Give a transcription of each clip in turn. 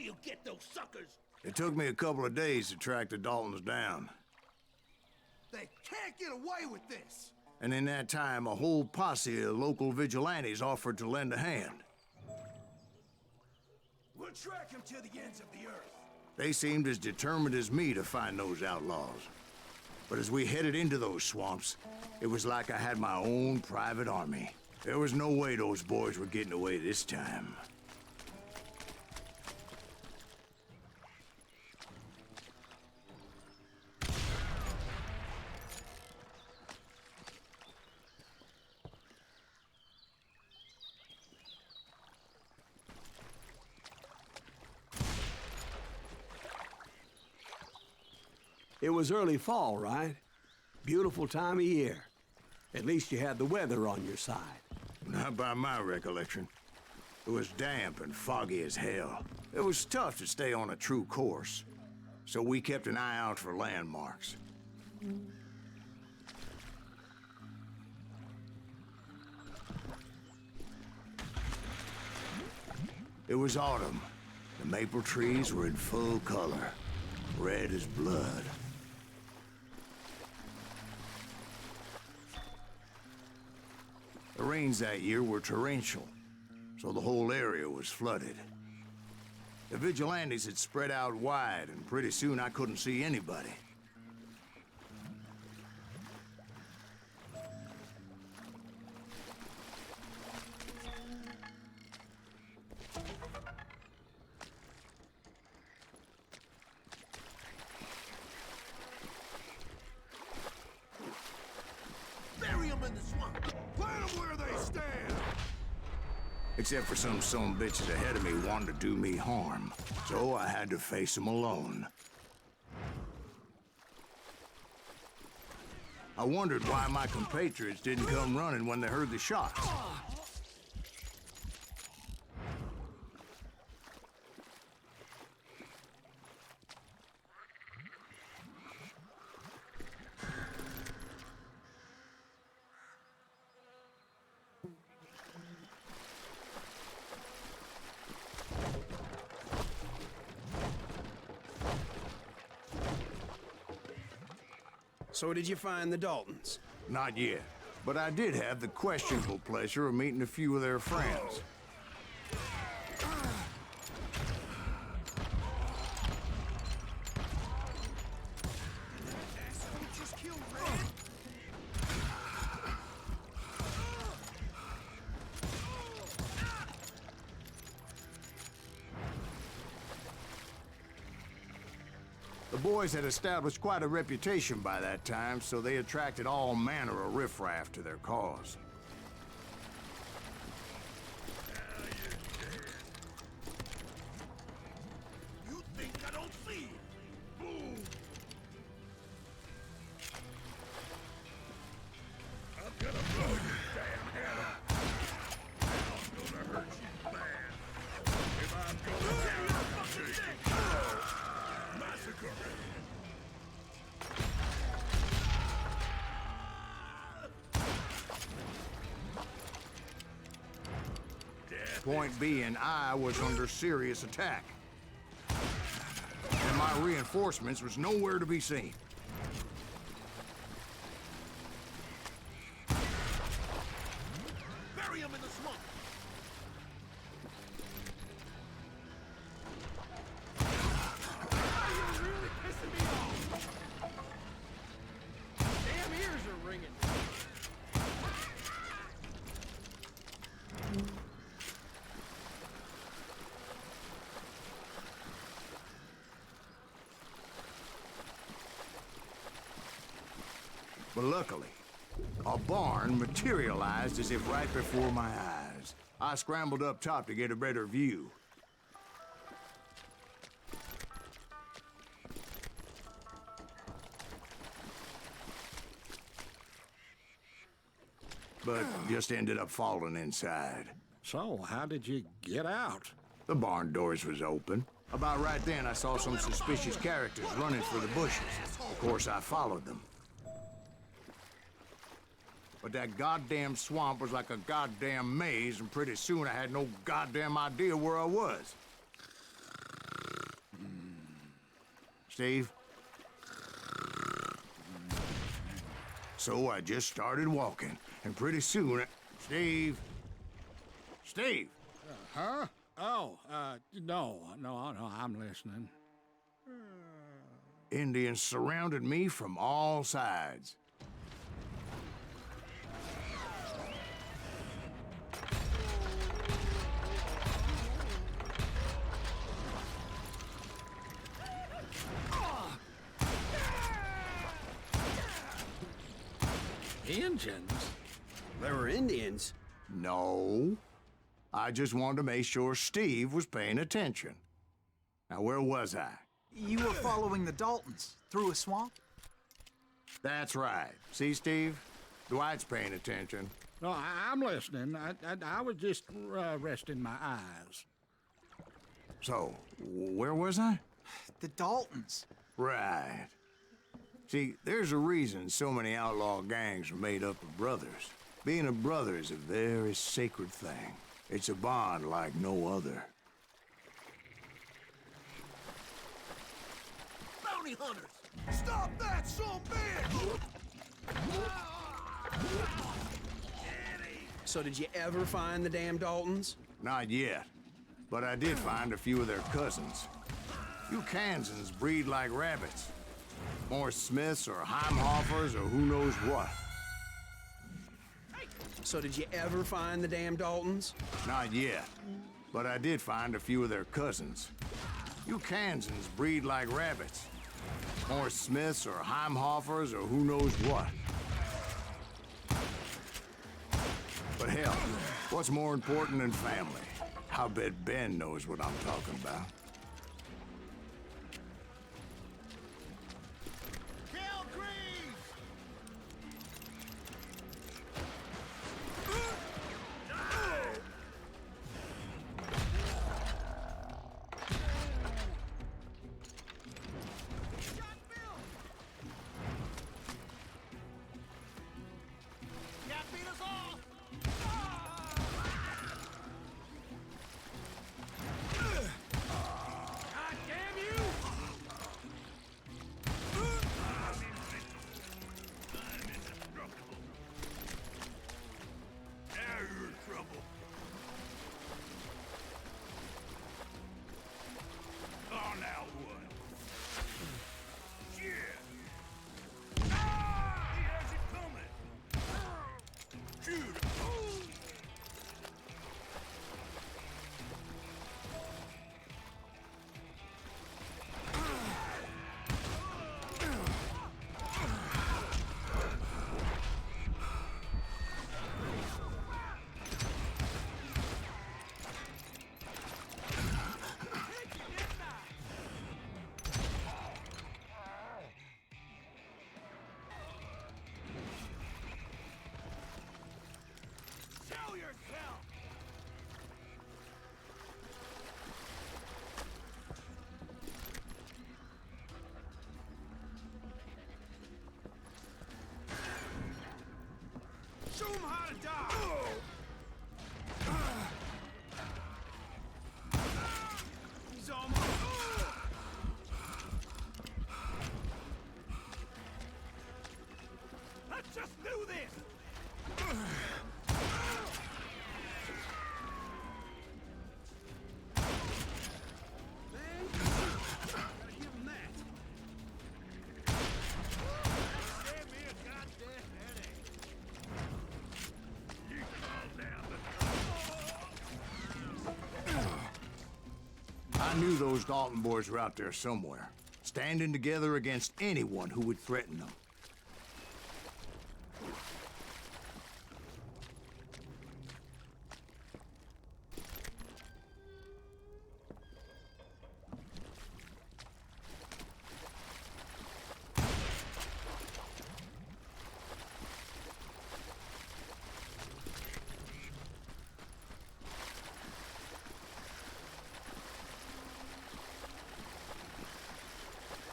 will you get those suckers? It took me a couple of days to track the Daltons down. They can't get away with this! And in that time, a whole posse of local vigilantes offered to lend a hand. We'll track him to the ends of the earth. They seemed as determined as me to find those outlaws. But as we headed into those swamps, it was like I had my own private army. There was no way those boys were getting away this time. It was early fall, right? Beautiful time of year. At least you had the weather on your side. Not by my recollection. It was damp and foggy as hell. It was tough to stay on a true course. So we kept an eye out for landmarks. It was autumn. The maple trees were in full color, red as blood. The rains that year were torrential, so the whole area was flooded. The vigilantes had spread out wide, and pretty soon I couldn't see anybody. Bury them in the swamp! Plant them where they stand! Except for some son bitches ahead of me wanting to do me harm. So I had to face them alone. I wondered why my compatriots didn't come running when they heard the shots. So did you find the Daltons? Not yet, but I did have the questionable pleasure of meeting a few of their friends. The boys had established quite a reputation by that time, so they attracted all manner of riffraff to their cause. You think I don't see it? Boom! I'm gonna blow your damn head off. I'm gonna hurt you bad. If I'm gonna down, massacre. Point being, I was under serious attack. And my reinforcements was nowhere to be seen. Bury him in the swamp! You're really pissing me off! Damn ears are ringing. But luckily, a barn materialized as if right before my eyes. I scrambled up top to get a better view. But just ended up falling inside. So, how did you get out? The barn doors was open. About right then, I saw some suspicious characters running for the bushes. Of course, I followed them. But that goddamn swamp was like a goddamn maze, and pretty soon I had no goddamn idea where I was. Steve? So I just started walking, and pretty soon, Steve? Steve! Huh? Oh, no, I'm listening. Indians surrounded me from all sides. Indians? There were Indians. No. I just wanted to make sure Steve was paying attention. Now, where was I? You were following the Daltons through a swamp? That's right. See, Steve? Dwight's paying attention. No, I'm listening. I was just resting my eyes. So, where was I? The Daltons. Right. See, there's a reason so many outlaw gangs are made up of brothers. Being a brother is a very sacred thing. It's a bond like no other. Bounty hunters! Stop that, son bitch! So did you ever find the damn Daltons? Not yet. But I did find a few of their cousins. You Kansans breed like rabbits. More Smiths or Heimhoffers or who knows what. So did you ever find the damn Daltons? Not yet. But I did find a few of their cousins. You Kansans breed like rabbits. More Smiths or Heimhoffers or who knows what. But hell, what's more important than family? I'll bet Ben knows what I'm talking about. Show him how to die! He's almost... Let's just do this! I knew those Dalton boys were out there somewhere, standing together against anyone who would threaten them.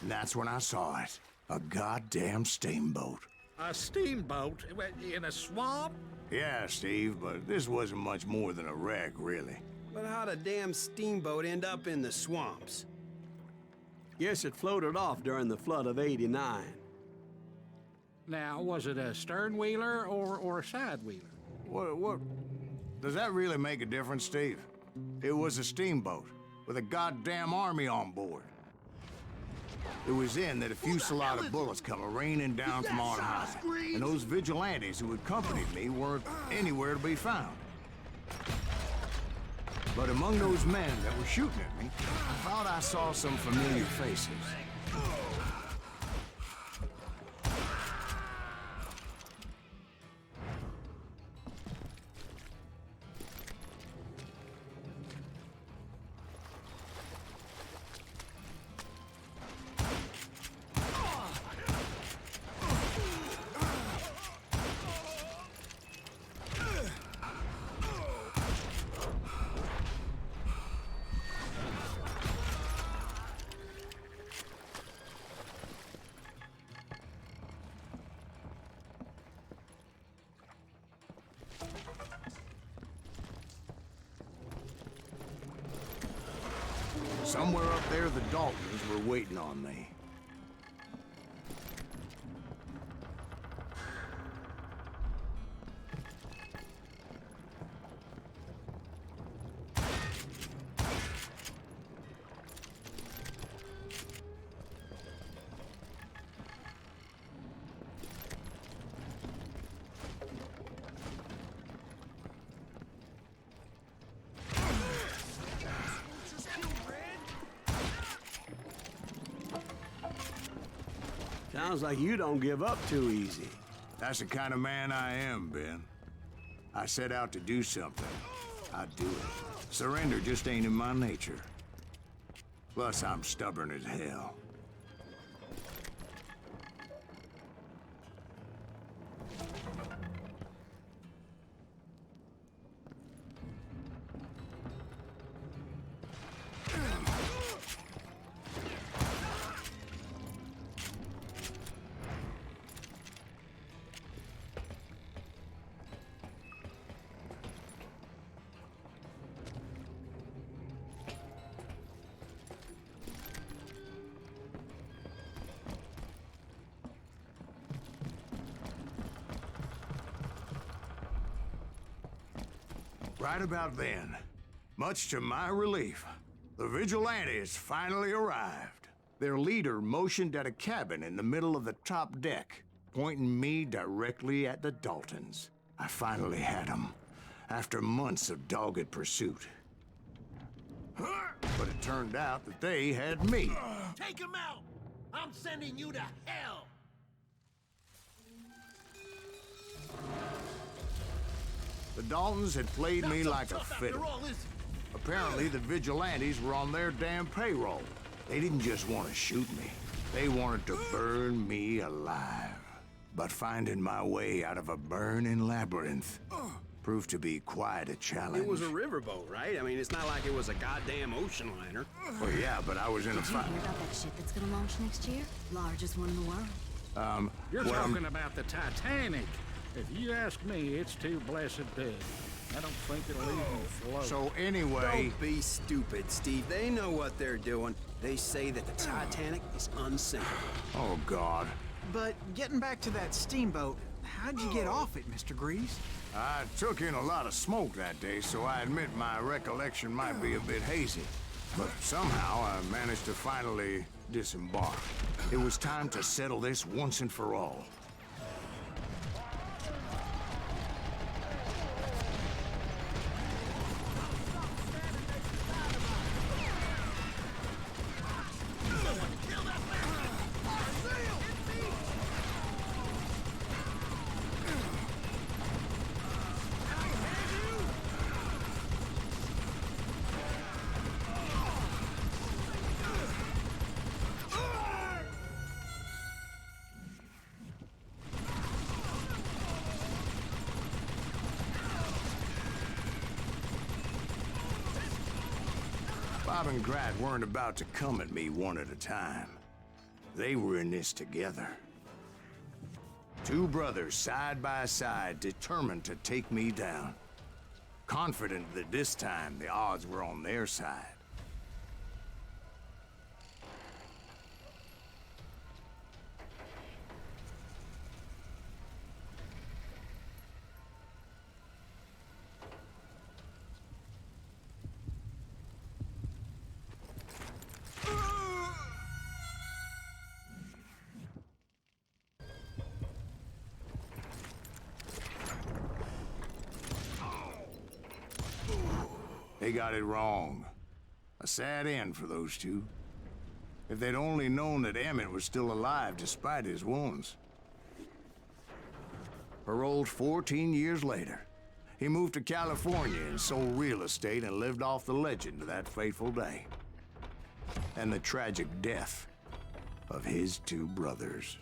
And that's when I saw it. A goddamn steamboat. A steamboat in a swamp? Yeah, Steve, but this wasn't much more than a wreck, really. But how'd a damn steamboat end up in the swamps? Guess it floated off during the flood of '89. Now, was it a stern wheeler or a side wheeler? What? Does that really make a difference, Steve? It was a steamboat with a goddamn army on board. It was then that a fusillade of bullets come raining down from on high, and those vigilantes who accompanied me weren't anywhere to be found. But among those men that were shooting at me, I thought I saw some familiar faces. Somewhere up there, the Daltons were waiting on me. Sounds like you don't give up too easy. That's the kind of man I am, Ben. I set out to do something. I'd do it. Surrender just ain't in my nature. Plus, I'm stubborn as hell. Right about then, much to my relief, the vigilantes finally arrived. Their leader motioned at a cabin in the middle of the top deck, pointing me directly at the Daltons. I finally had them, after months of dogged pursuit. But it turned out that they had me. Take him out! I'm sending you to hell! The Daltons had played me like a fiddle. Apparently, the vigilantes were on their damn payroll. They didn't just want to shoot me. They wanted to burn me alive. But finding my way out of a burning labyrinth proved to be quite a challenge. It was a riverboat, right? I mean, it's not like it was a goddamn ocean liner. Well, yeah, but I was in a Did you fight. hear about that ship that's gonna launch next year? Largest one in the world. You're well, talking about the Titanic. If you ask me, it's too blessed dead. I don't think it'll even float. So anyway, Don't be stupid, Steve. They know what they're doing. They say that the Titanic is unsinkable. oh God. But getting back to that steamboat, how'd you get off it, Mr. Grease? I took in a lot of smoke that day, so I admit my recollection might be a bit hazy. But somehow I managed to finally disembark. It was time to settle this once and for all. Bob and Grat weren't about to come at me one at a time. They were in this together. Two brothers side by side, determined to take me down. Confident that this time the odds were on their side. They got it wrong. A sad end for those two. If they'd only known that Emmett was still alive despite his wounds. Paroled 14 years later, he moved to California and sold real estate and lived off the legend of that fateful day. And the tragic death of his two brothers.